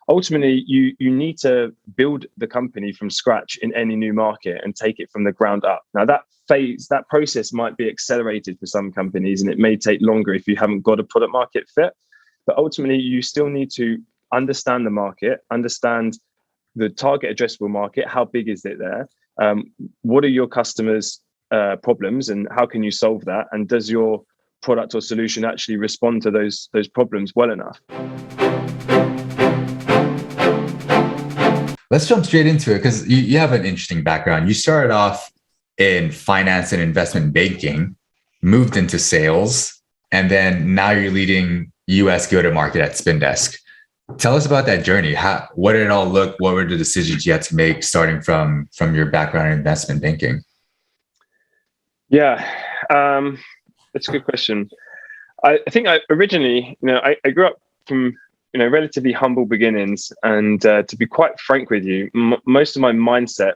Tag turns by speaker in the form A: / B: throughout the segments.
A: ultimately you need to build the company from scratch in any new market and take it from the ground up. Now that process might be accelerated for some companies, and it may take longer if you haven't got a product market fit. But ultimately, you still need to understand the market, understand the target addressable market. How big is it there? What are your customers' problems, and how can you solve that? And does your product or solution actually respond to those problems well enough?
B: Let's jump straight into it, because you have an interesting background. You started off in finance and investment banking, moved into sales, and then now you're leading US go-to-market at Spendesk. Tell us about that journey. What did it all look? What were the decisions you had to make starting from your background in investment banking?
A: Yeah, that's a good question. I think I originally, I grew up from relatively humble beginnings, and to be quite frank with you, most of my mindset,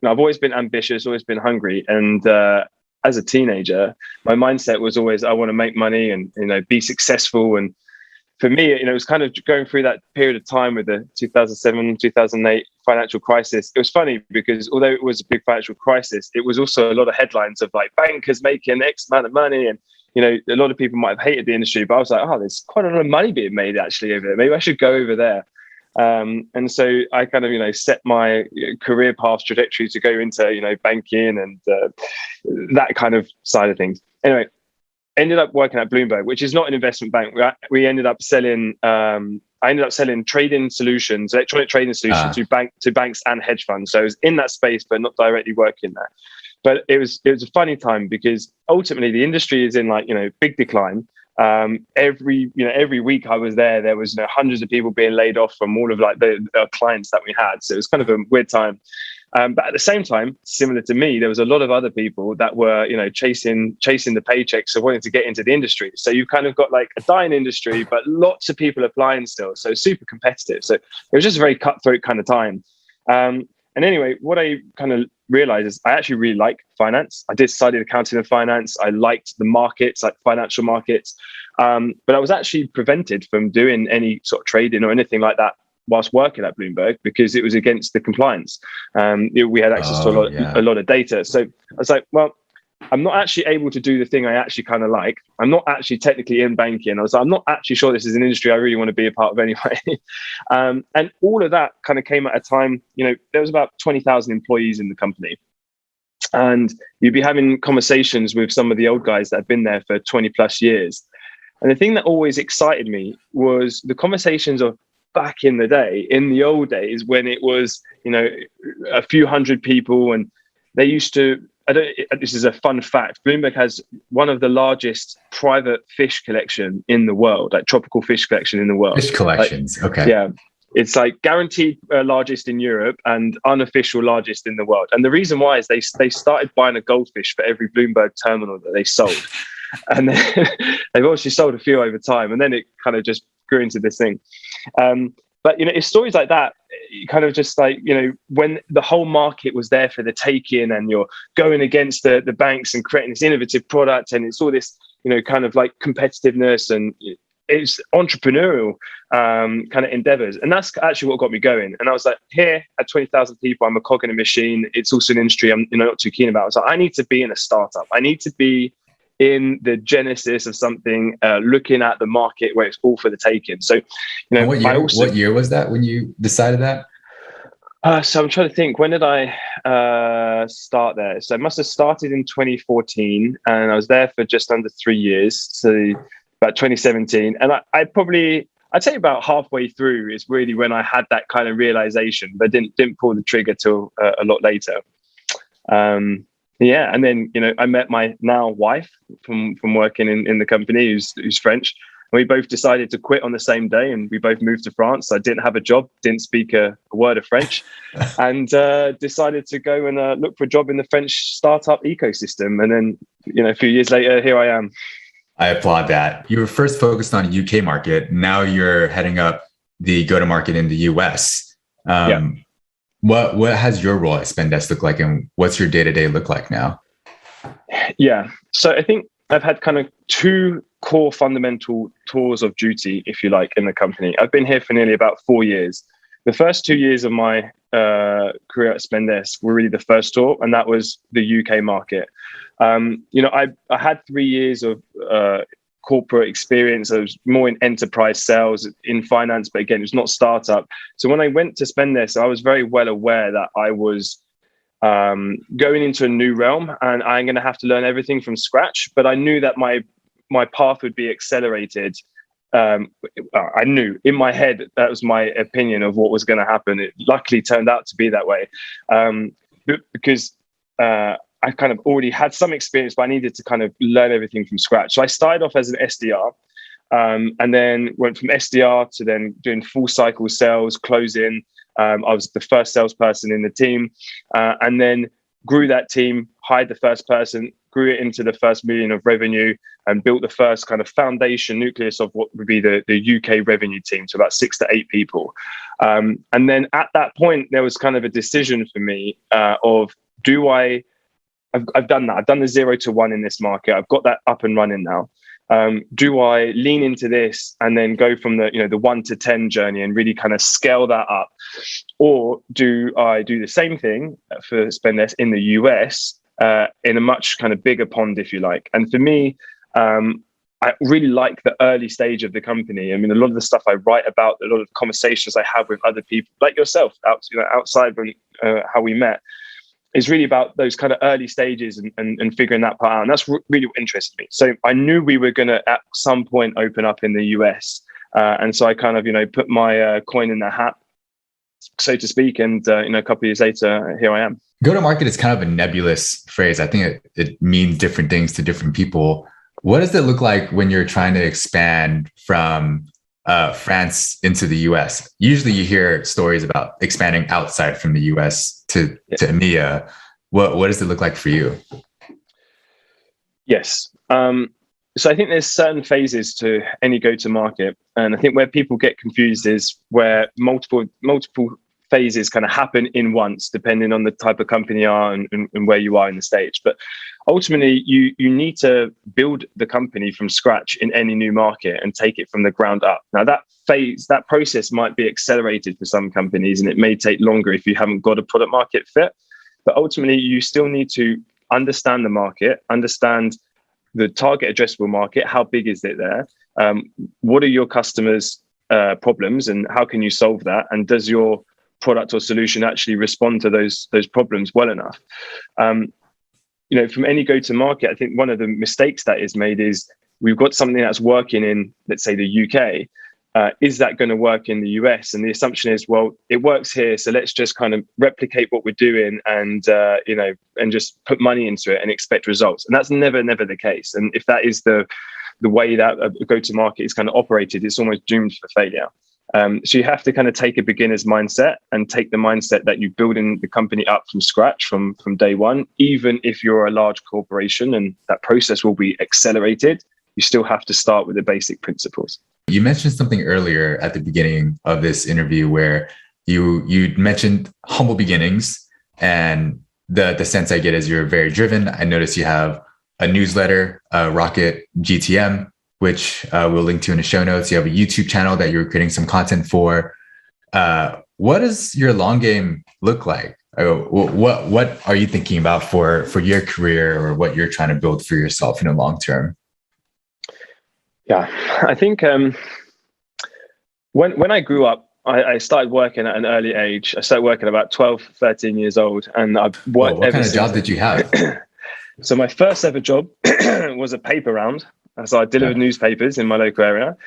A: I've always been ambitious, always been hungry, and as a teenager, my mindset was always I want to make money and be successful. And for me, it was kind of going through that period of time with the 2007, 2008 financial crisis. It was funny because although it was a big financial crisis, it was also a lot of headlines of like bankers making X amount of money. And, a lot of people might have hated the industry, but I was like, oh, there's quite a lot of money being made actually over there. Maybe I should go over there. And so I kind of, set my career path trajectory to go into, banking and that kind of side of things. Anyway, ended up working at Bloomberg, which is not an investment bank. We ended up selling. I ended up selling trading solutions, electronic trading solutions to banks and hedge funds. So I was in that space, but not directly working there. But it was a funny time because ultimately the industry is in big decline. Every week I was there was hundreds of people being laid off from all of the clients that we had. So it was kind of a weird time. But at the same time, similar to me, there was a lot of other people that were, chasing the paychecks of wanting to get into the industry. So you've kind of got like a dying industry, but lots of people applying still. So super competitive. So it was just a very cutthroat kind of time. And anyway, what I kind of realized is I actually really like finance. I did study accounting and finance. I liked the markets, like financial markets. But I was actually prevented from doing any sort of trading or anything like that whilst working at Bloomberg because it was against the compliance. We had access to a lot of data. So I was like, well, I'm not actually able to do the thing I actually kind of like. I'm not actually technically in banking. I was like, I'm not actually sure this is an industry I really want to be a part of anyway. And all of that kind of came at a time, there was about 20,000 employees in the company. And you'd be having conversations with some of the old guys that have been there for 20 plus years. And the thing that always excited me was the conversations of back in the day, in the old days, when it was, a few hundred people, and they used to, this is a fun fact, Bloomberg has one of the largest private fish collection in the world, like tropical fish collection in the world.
B: Fish collections, okay.
A: Yeah. It's like guaranteed largest in Europe and unofficial largest in the world. And the reason why is they started buying a goldfish for every Bloomberg terminal that they sold. And then they've obviously sold a few over time. And then it kind of just grew into this thing. But, it's stories like that, kind of just like, when the whole market was there for the taking and you're going against the banks and creating this innovative product. And it's all this, kind of like competitiveness and it's entrepreneurial kind of endeavors. And that's actually what got me going. And I was like, here at 20,000 people, I'm a cog in a machine. It's also an industry I'm not too keen about. I was like, I need to be in a startup. I need to be in the genesis of something, looking at the market where it's all for the taking. So,
B: what year was that when you decided that?
A: So I'm trying to think, when did I start there? So I must have started in 2014 and I was there for just under 3 years. So about 2017. And I'd say about halfway through is really when I had that kind of realization, but didn't pull the trigger till a lot later. Yeah, and then I met my now wife from working in the company, who's French. And we both decided to quit on the same day, and we both moved to France. I didn't have a job, didn't speak a word of French, and decided to go and look for a job in the French startup ecosystem. And then a few years later, here I am.
B: I applaud that. You were first focused on UK market. Now you're heading up the go-to-market in the US.
A: Yeah.
B: What has your role at Spendesk look like, and what's your day-to-day look like now?
A: Yeah. So I think I've had kind of two core fundamental tours of duty, if you like, in the company. I've been here for nearly about 4 years. The first 2 years of my career at Spendesk were really the first tour, and that was the UK market. I had 3 years of corporate experience. I was more in enterprise sales, in finance, but again, it was not startup. So when I went to Spendesk, I was very well aware that I was going into a new realm, and I'm going to have to learn everything from scratch. But I knew that my path would be accelerated. I knew in my head, that was my opinion of what was going to happen. It luckily turned out to be that way, because I kind of already had some experience, but I needed to kind of learn everything from scratch. So I started off as an SDR, and then went from SDR to then doing full cycle sales, closing. I was the first salesperson in the team, and then grew that team, hired the first person, grew it into the first million of revenue, and built the first kind of foundation nucleus of what would be the UK revenue team, so about 6 to 8 people. And then at that point, there was kind of a decision for me of, I've done that. I've done the 0 to 1 in this market. I've got that up and running now. Do I lean into this and then go from the 1 to 10 journey and really kind of scale that up, or do I do the same thing for Spendesk in the US in a much kind of bigger pond, if you like? And for me, I really like the early stage of the company. I mean, a lot of the stuff I write about, a lot of conversations I have with other people like yourself, outside from how we met, is really about those kind of early stages and figuring that part out. And that's really what interested me. So I knew we were going to at some point open up in the US. And so I kind of, put my coin in the hat, so to speak. And, a couple of years later, here I am.
B: Go-to-market is kind of a nebulous phrase. I think it means different things to different people. What does it look like when you're trying to expand from France into the US? Usually you hear stories about expanding outside from the US to EMEA. What does it look like for you?
A: Yes. So I think there's certain phases to any go-to-market. And I think where people get confused is where multiple phases kind of happen in once, depending on the type of company you are and where you are in the stage. But ultimately, you need to build the company from scratch in any new market and take it from the ground up. Now, that process might be accelerated for some companies, and it may take longer if you haven't got a product market fit. But ultimately, you still need to understand the market, understand the target addressable market. How big is it there? What are your customers' problems, and how can you solve that? And does your product or solution actually respond to those problems well enough? From any go-to-market, I think one of the mistakes that is made is we've got something that's working in, let's say, the UK. Is that going to work in the US? And the assumption is, well, it works here, so let's just kind of replicate what we're doing and just put money into it and expect results. And that's never the case. And if that is the way that a go-to-market is kind of operated, it's almost doomed for failure. So you have to kind of take a beginner's mindset and take the mindset that you're building the company up from scratch from day one. Even if you're a large corporation and that process will be accelerated, you still have to start with the basic principles.
B: You mentioned something earlier at the beginning of this interview where you mentioned humble beginnings, and the sense I get is you're very driven. I notice you have a newsletter, Rocket GTM, which we'll link to in the show notes. You have a YouTube channel that you're creating some content for. What does your long game look like? What are you thinking about for your career, or what you're trying to build for yourself in the long term?
A: Yeah, I think when I grew up, I started working at an early age. I started working about 12, 13 years old, and I've worked.
B: What kind of job did you have?
A: So my first ever job was a paper round. So I delivered newspapers in my local area.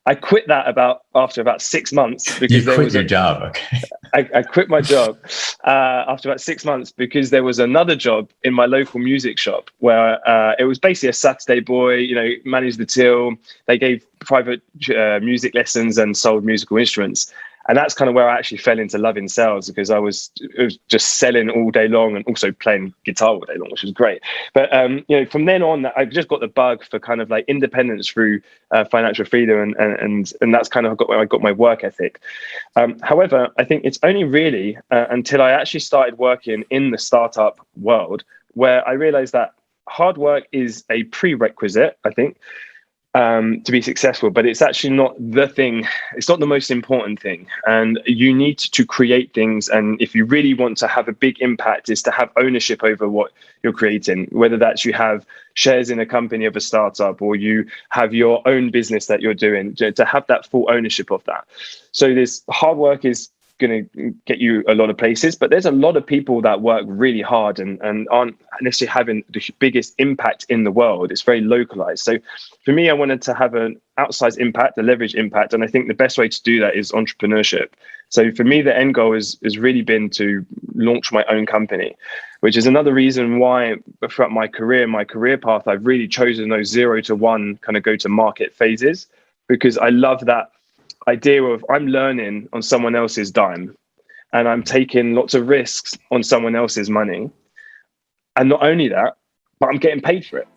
A: I quit that after about 6 months because
B: you quit your job. Okay.
A: I quit my job after about 6 months because there was another job in my local music shop where it was basically a Saturday boy, managed the till. They gave private music lessons and sold musical instruments. And that's kind of where I actually fell into loving sales, because it was just selling all day long and also playing guitar all day long, which was great. But from then on, I just got the bug for kind of like independence through financial freedom, and that's kind of where I got my work ethic. However, I think it's only really until I actually started working in the startup world where I realized that hard work is a prerequisite, I think. to be successful, but it's actually not the thing. It's not the most important thing. And you need to create things. And if you really want to have a big impact, is to have ownership over what you're creating, whether that's you have shares in a company of a startup, or you have your own business that you're doing, to have that full ownership of that. So this hard work is going to get you a lot of places, but there's a lot of people that work really hard and aren't necessarily having the biggest impact in the world. It's very localized. So for me, I wanted to have an outsized impact, a leverage impact. And I think the best way to do that is entrepreneurship. So for me, the end goal has really been to launch my own company, which is another reason why throughout my career path, I've really chosen those 0 to 1 kind of go to market phases, because I love that idea of I'm learning on someone else's dime, and I'm taking lots of risks on someone else's money. And not only that, but I'm getting paid for it.